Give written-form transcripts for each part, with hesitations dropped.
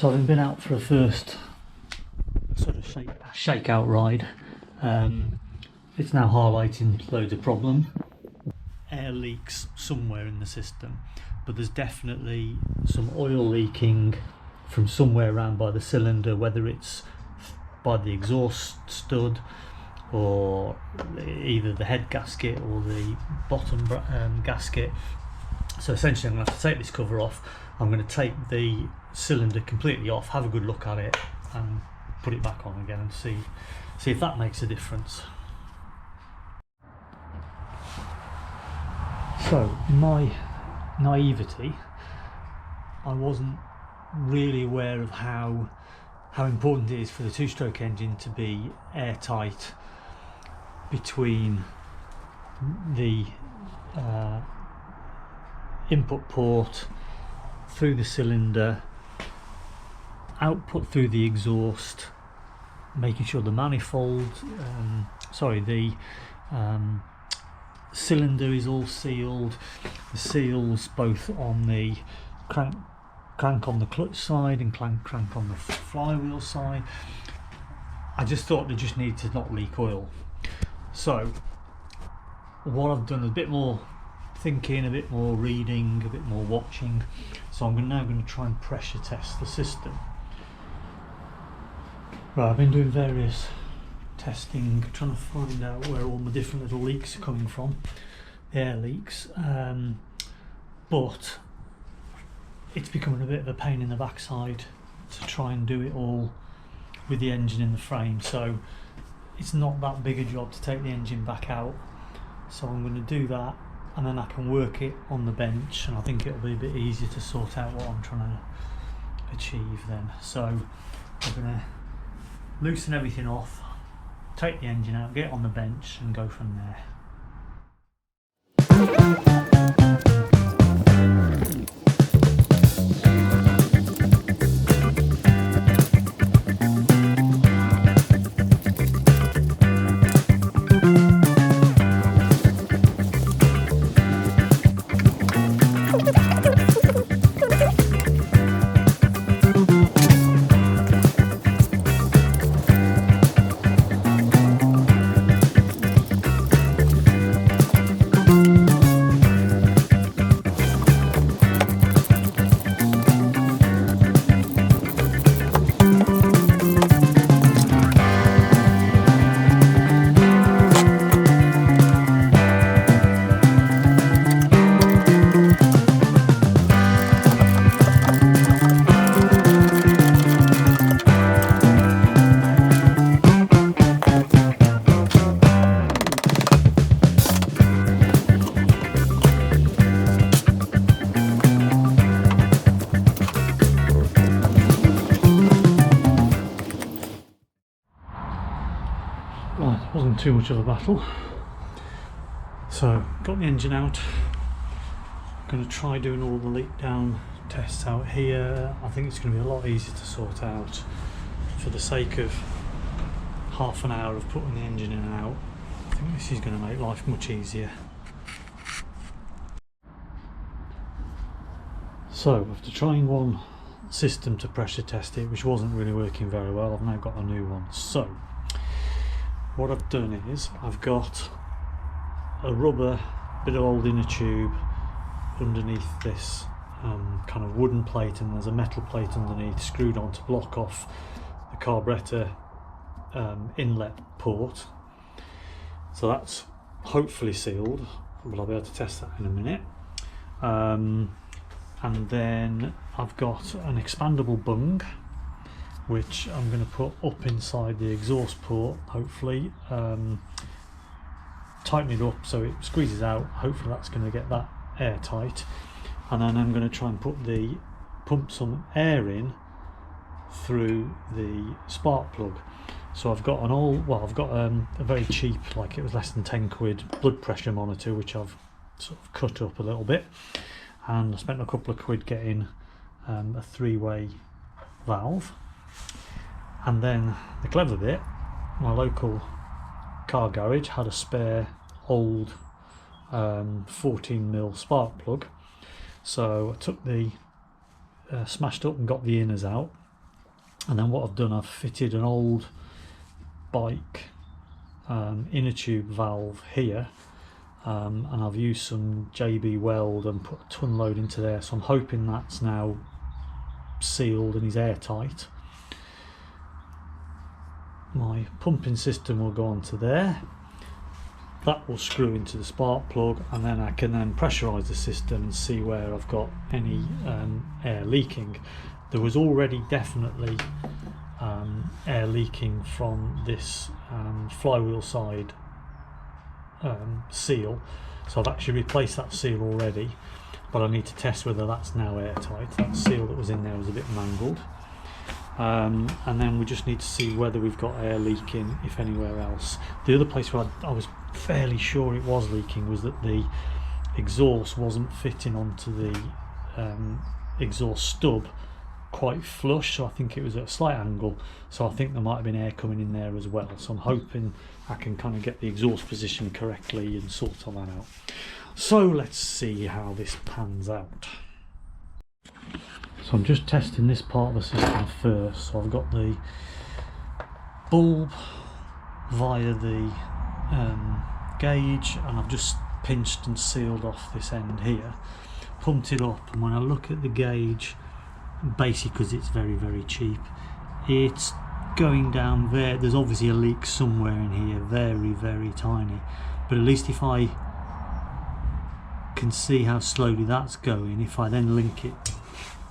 So having been out for a first sort of shakeout ride, it's now highlighting loads of problem. Air leaks somewhere in the system, but there's definitely some oil leaking from somewhere around by the cylinder, whether it's by the exhaust stud or either the head gasket or the bottom gasket. So essentially I'm going to have to take this cover off. I'm going to take the cylinder completely off, have a good look at it and put it back on again and see if that makes a difference. So in my naivety, I wasn't really aware of how important it is for the two-stroke engine to be airtight between the input port, through the cylinder, output through the exhaust, making sure the manifold, the cylinder is all sealed, the seals both on the crank on the clutch side and crank on the flywheel side. I just thought they just needed to not leak oil. So what I've done is a bit more thinking, a bit more reading, a bit more watching. So I'm now going to try and pressure test the system. Right, I've been doing various testing, trying to find out where all my different little leaks are coming from, the air leaks, but it's becoming a bit of a pain in the backside to try and do it all with the engine in the frame. So it's not that big a job to take the engine back out, so I'm going to do that and then I can work it on the bench, and I think it'll be a bit easier to sort out what I'm trying to achieve then. So I'm going to loosen everything off, take the engine out, get it on the bench and go from there. Right, it wasn't too much of a battle. So, got the engine out. I'm going to try doing all the leak down tests out here. I think it's going to be a lot easier to sort out for the sake of half an hour of putting the engine in and out. I think this is going to make life much easier. So, after trying one system to pressure test it, which wasn't really working very well, I've now got a new one. So, what I've done is I've got a rubber bit of old inner tube underneath this kind of wooden plate, and there's a metal plate underneath screwed on to block off the carburetor inlet port. So that's hopefully sealed, but I'll be able to test that in a minute. And then I've got an expandable bung which I'm going to put up inside the exhaust port, hopefully, tighten it up so it squeezes out. Hopefully that's going to get that airtight, and then I'm going to try and pump some air in through the spark plug. So I've got a very cheap, like it was less than 10 quid, blood pressure monitor, which I've sort of cut up a little bit, and I spent a couple of quid getting a three-way valve. And then the clever bit, my local car garage had a spare old 14mm spark plug, so I took the smashed up and got the inners out, And then what I've done, I've fitted an old bike inner tube valve here, and I've used some JB weld and put a ton load into there, so I'm hoping that's now sealed and is airtight. My pumping system will go onto there, that will screw into the spark plug, and then I can then pressurise the system and see where I've got any air leaking. There was already definitely air leaking from this flywheel side seal, so I've actually replaced that seal already, but I need to test whether that's now airtight. That seal that was in there was a bit mangled, and then we just need to see whether we've got air leaking if anywhere else. The other place where I was fairly sure it was leaking was that the exhaust wasn't fitting onto the exhaust stub quite flush, so I think it was at a slight angle, so I think there might have been air coming in there as well. So I'm hoping I can kind of get the exhaust position correctly and sort all that out. So let's see how this pans out. So I'm just testing this part of the system first. So I've got the bulb via the gauge, and I've just pinched and sealed off this end here, pumped it up, and when I look at the gauge, basically because it's very cheap, it's going down there. There's obviously a leak somewhere in here, very tiny, but at least if I can see how slowly that's going, if I then link it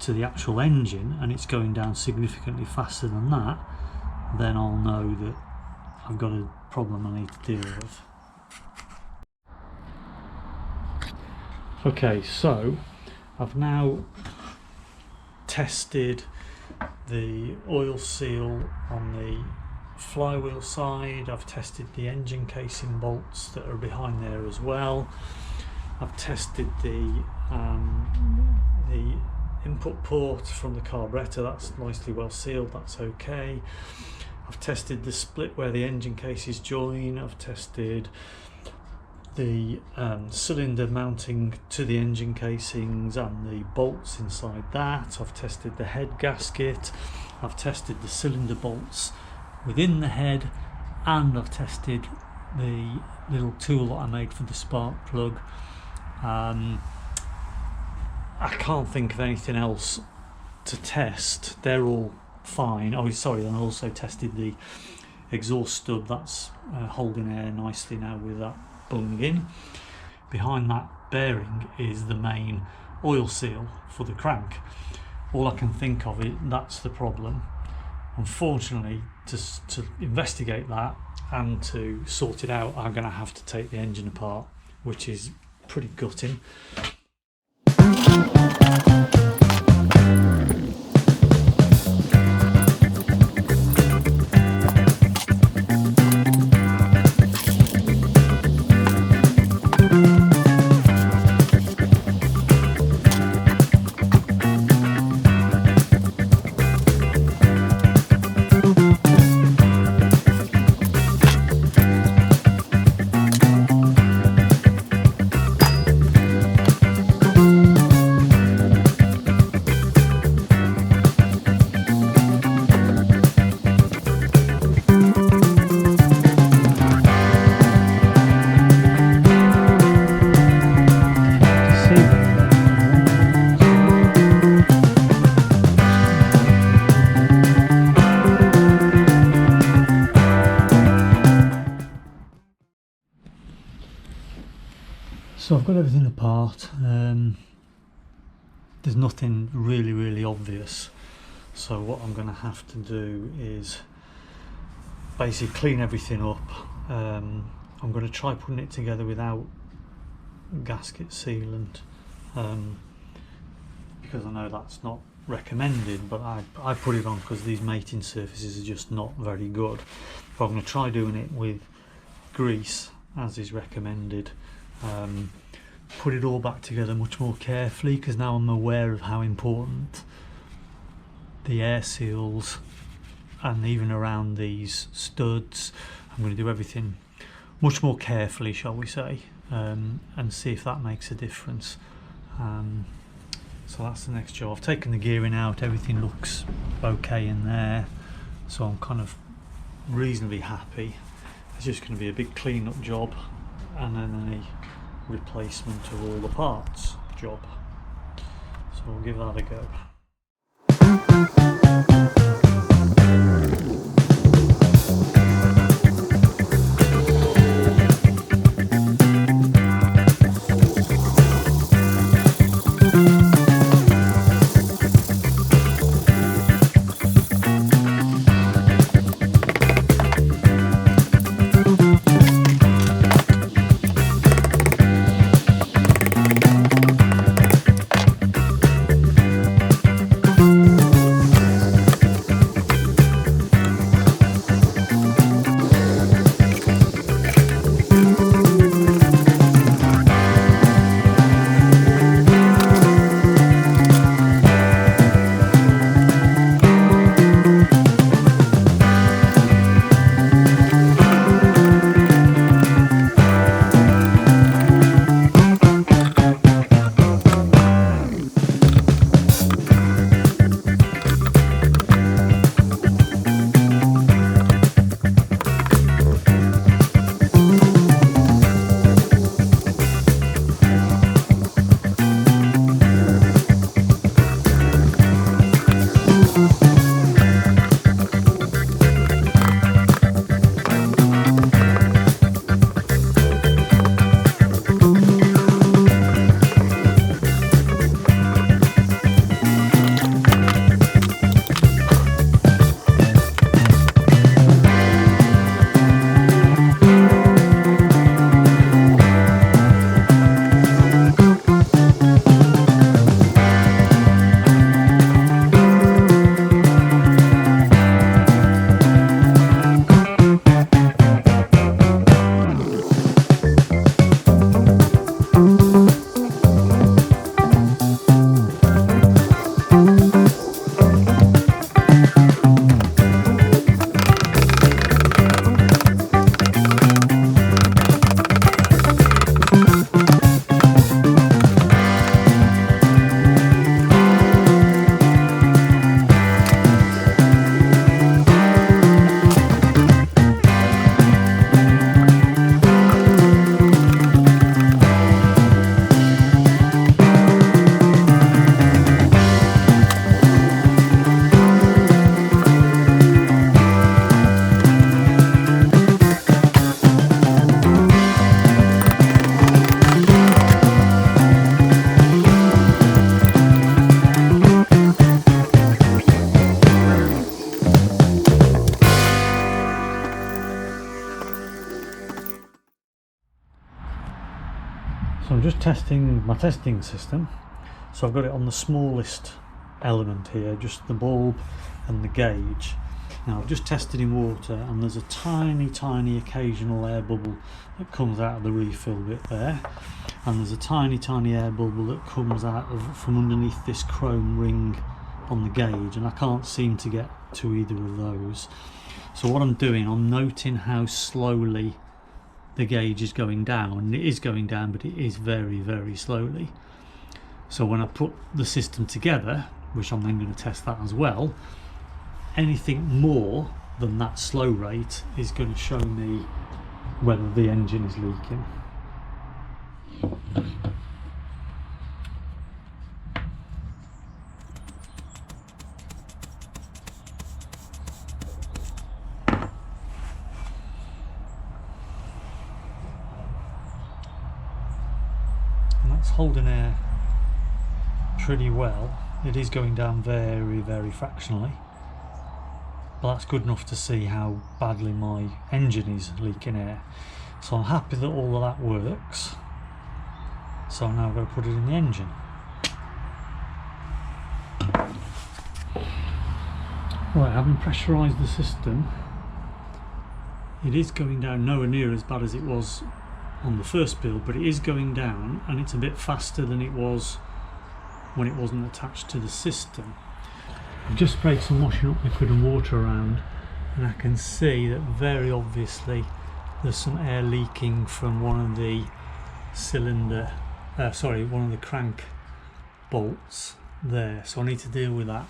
to the actual engine and it's going down significantly faster than that, then I'll know that I've got a problem I need to deal with. Okay, so I've now tested the oil seal on the flywheel side. I've tested the engine casing bolts that are behind there as well. I've tested the input port from the carburetor. That's nicely well sealed, that's okay. I've tested the split where the engine cases join. I've tested the cylinder mounting to the engine casings and the bolts inside that. I've tested the head gasket, I've tested the cylinder bolts within the head, and I've tested the little tool that I made for the spark plug. I can't think of anything else to test. They're all fine. Oh sorry, and I also tested the exhaust stud. That's holding air nicely now with that bung in. Behind that bearing is the main oil seal for the crank. All I can think of it, that's the problem. Unfortunately, to investigate that and to sort it out, I'm going to have to take the engine apart, which is pretty gutting. So I've got everything apart. There's nothing really obvious, so what I'm going to have to do is basically clean everything up. I'm going to try putting it together without gasket sealant, because I know that's not recommended, but I put it on because these mating surfaces are just not very good. But I'm going to try doing it with grease as is recommended. Put it all back together much more carefully, because now I'm aware of how important the air seals and even around these studs. I'm going to do everything much more carefully, shall we say, and see if that makes a difference. So that's the next job. I've taken the gearing out, everything looks okay in there, so I'm kind of reasonably happy. It's just going to be a big clean up job and then a replacement of all the parts job. So we'll give that a go. So I'm just testing my testing system. So I've got it on the smallest element here, just the bulb and the gauge. Now I've just tested in water and there's a tiny occasional air bubble that comes out of the refill bit there, and there's a tiny air bubble that comes out from underneath this chrome ring on the gauge, and I can't seem to get to either of those. So what I'm doing, I'm noting how slowly the gauge is going down, and it is going down, but it is very slowly. So when I put the system together, which I'm then going to test that as well, anything more than that slow rate is going to show me whether the engine is leaking. And that's holding air pretty well. It is going down very fractionally, but that's good enough to see how badly my engine is leaking air. So I'm happy that all of that works. So now I've got to put it in the engine. Right, having pressurised the system, it is going down nowhere near as bad as it was on the first build, but it is going down, and it's a bit faster than it was when it wasn't attached to the system. I've just sprayed some washing up liquid and water around, and I can see that very obviously there's some air leaking from one of the crank bolts there, so I need to deal with that.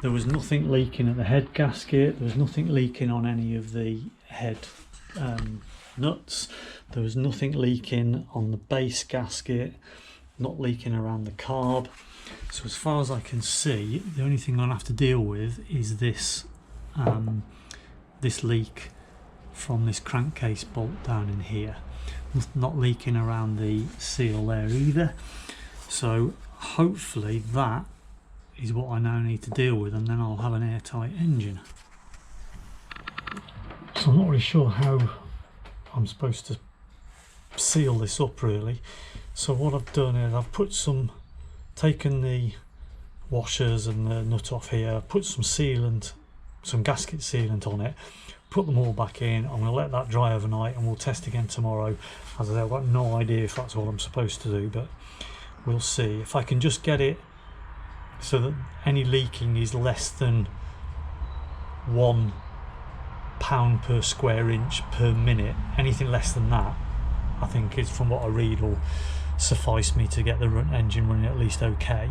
There was nothing leaking at the head gasket, there was nothing leaking on any of the head nuts, there was nothing leaking on the base gasket, not leaking around the carb. So as far as I can see, the only thing I'll have to deal with is this this leak from this crankcase bolt down in here. Not leaking around the seal there either. So hopefully that is what I now need to deal with, and then I'll have an airtight engine. So I'm not really sure how I'm supposed to seal this up really. So what I've done is I've taken the washers and the nut off here, put some sealant, some gasket sealant on it, put them all back in. I'm going to let that dry overnight and we'll test again tomorrow. As I say, I've got no idea if that's what I'm supposed to do, but we'll see. If I can just get it so that any leaking is less than 1 pound per square inch per minute, anything less than that, I think is, from what I read, will suffice me to get the engine running at least okay.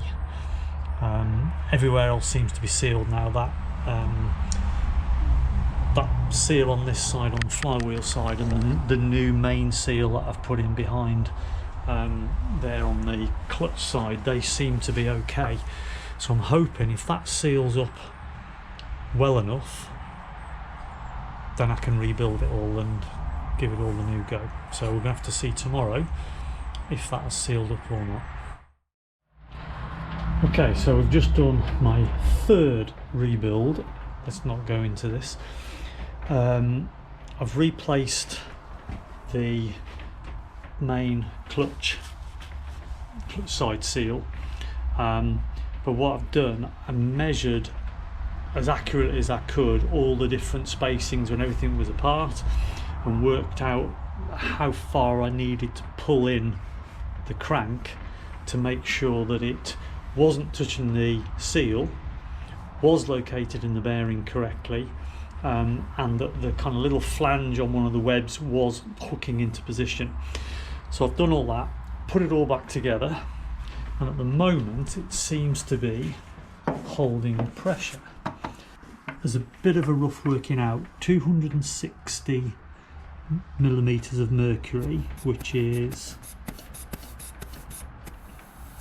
Everywhere else seems to be sealed now. That seal on this side, on the flywheel side, and the new main seal that I've put in behind there on the clutch side, they seem to be okay. So I'm hoping if that seals up well enough, then I can rebuild it all and give it all a new go. So we're going to have to see tomorrow if that has sealed up or not. Okay, so we've just done my third rebuild. Let's not go into this. I've replaced the main clutch side seal, but what I've done, I measured as accurately as I could all the different spacings when everything was apart, and worked out how far I needed to pull in the crank to make sure that it wasn't touching the seal, was located in the bearing correctly, and that the kind of little flange on one of the webs was hooking into position. So I've done all that, put it all back together, and at the moment it seems to be holding pressure. There's a bit of a rough working out, 260 millimeters of mercury, which is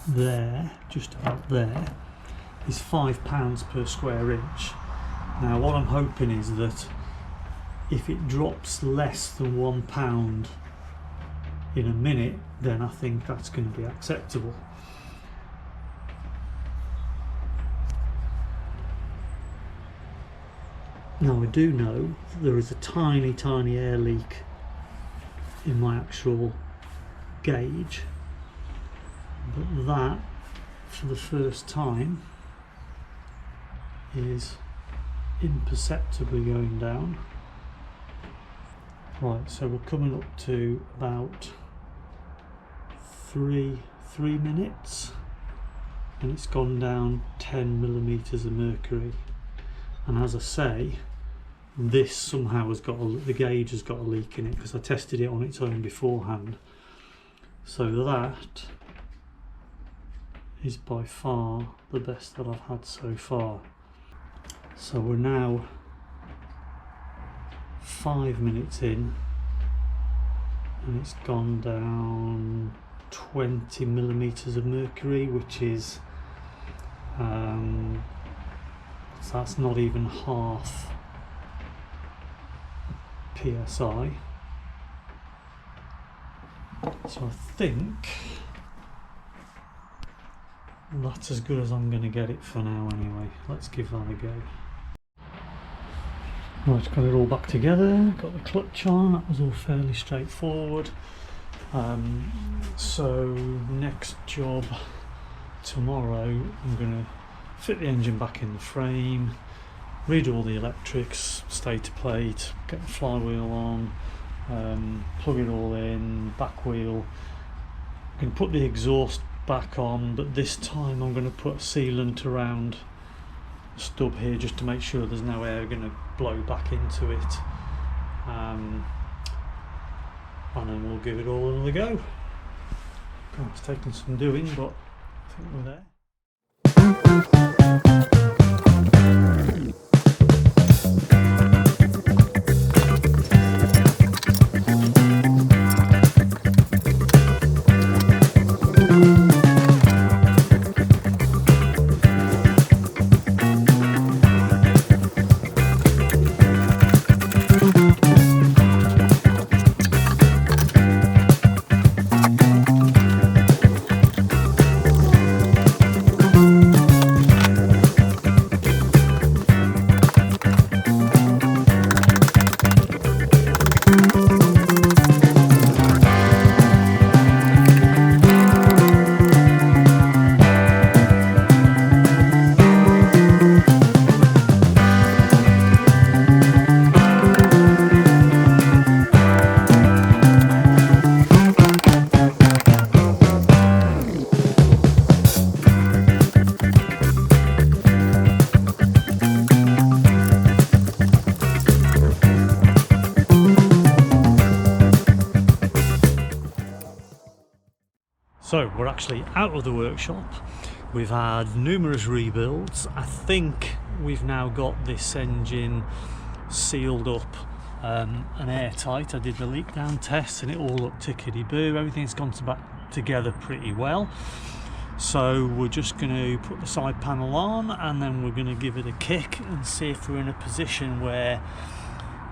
there, just about there, is 5 pounds per square inch. Now what I'm hoping is that if it drops less than 1 pound in a minute, then I think that's going to be acceptable. Now I do know that there is a tiny air leak in my actual gauge, but that, for the first time, is imperceptibly going down. Right, so we're coming up to about three minutes, and it's gone down 10 millimeters of mercury. And as I say, this somehow has got the gauge has got a leak in it, because I tested it on its own beforehand. So that is by far the best that I've had so far. So we're now 5 minutes in, and it's gone down 20 millimeters of mercury, which is so that's not even half PSI. So I think that's as good as I'm going to get it for now anyway. Let's give that a go. Right, got it all back together, got the clutch on, that was all fairly straightforward. So next job tomorrow, I'm going to fit the engine back in the frame, redo all the electrics, stator plate, get the flywheel on, plug it all in, back wheel. I'm going to put the exhaust back on, but this time I'm going to put sealant around the stub here just to make sure there's no air going to blow back into it, and then we'll give it all another go. Oh, it's taken some doing, but I think we're there. So we're actually out of the workshop. We've had numerous rebuilds. I think we've now got this engine sealed up and airtight. I did the leak down test and it all looked tickety-boo. Everything's gone back together pretty well. So we're just going to put the side panel on and then we're going to give it a kick and see if we're in a position where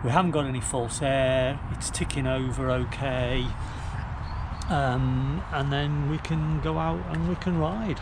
we haven't got any false air, it's ticking over okay. And then we can go out and we can ride.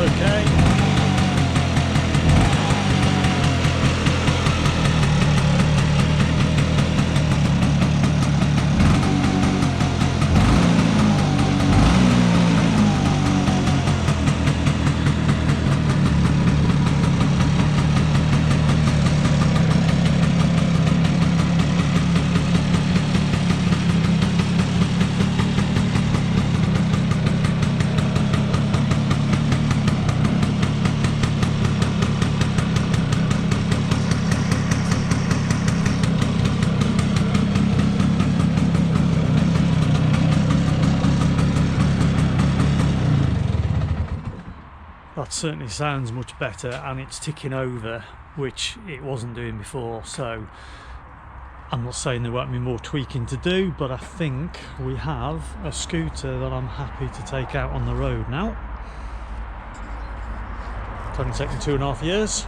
Okay. That certainly sounds much better, and it's ticking over, which it wasn't doing before. So I'm not saying there won't be more tweaking to do, but I think we have a scooter that I'm happy to take out on the road now. It's only taken 2.5 years.